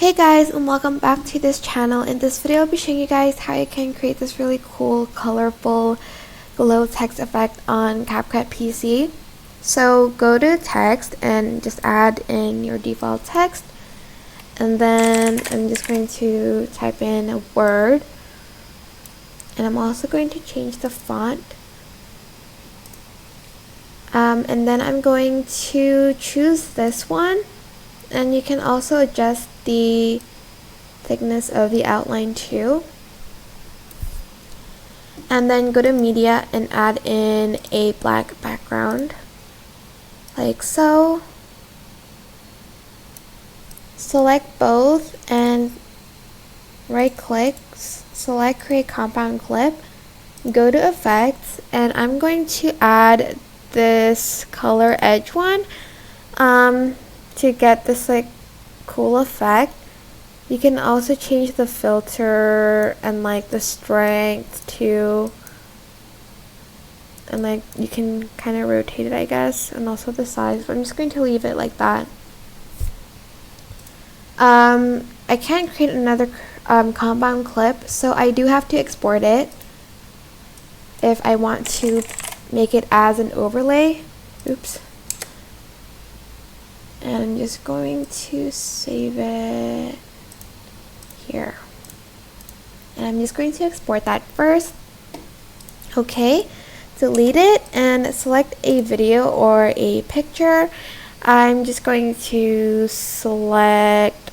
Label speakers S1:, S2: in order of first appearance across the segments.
S1: Hey guys, and welcome back to this channel. In this video I'll be showing you guys how you can create this really cool colorful glow text effect on CapCut PC. So go to text and just add in your default text, and then I'm just going to type in a word, and I'm also going to change the font, and then I'm going to choose this one, and you can also adjust the thickness of the outline too. And then go to media and add in a black background like so. Select both and right click, select create compound clip, go to effects, and I'm going to add this color edge one to get this like cool effect. You can also change the filter and like the strength too, and like you can kind of rotate it, I guess, and also the size, but I'm just going to leave it like that. I can't create another compound clip, so I do have to export it if I want to make it as an overlay. Oops. And I'm just going to save it here. And I'm just going to export that first. Okay, delete it and select a video or a picture. I'm just going to select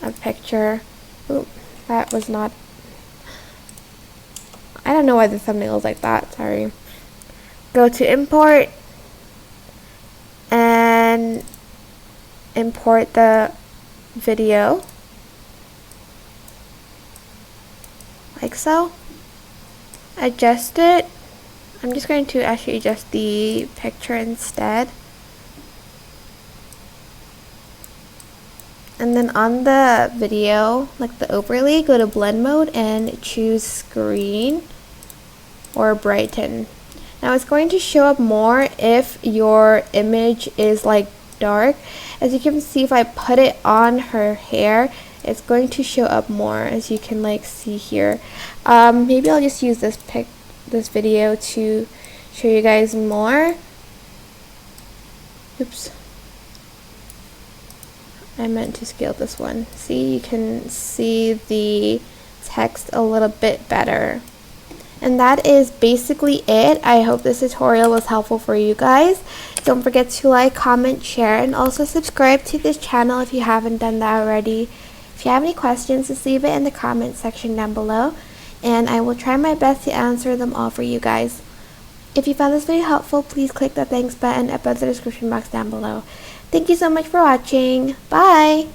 S1: a picture. Oop, that was not, I don't know why the thumbnail is like that, sorry. Go to import and import the video like so. Adjust it. I'm just going to actually adjust the picture instead. And then on the video, like the overlay, go to blend mode and choose screen or brighten. Now it's going to show up more if your image is like dark. As you can see, if I put it on her hair, it's going to show up more, as you can like see here. Maybe I'll just use this video to show you guys more. Oops. I meant to scale this one. See, you can see the text a little bit better. And that is basically it. I hope this tutorial was helpful for you guys. Don't forget to like, comment, share, and also subscribe to this channel if you haven't done that already. If you have any questions, just leave it in the comment section down below, and I will try my best to answer them all for you guys. If you found this video helpful, please click the thanks button above the description box down below. Thank you so much for watching. Bye!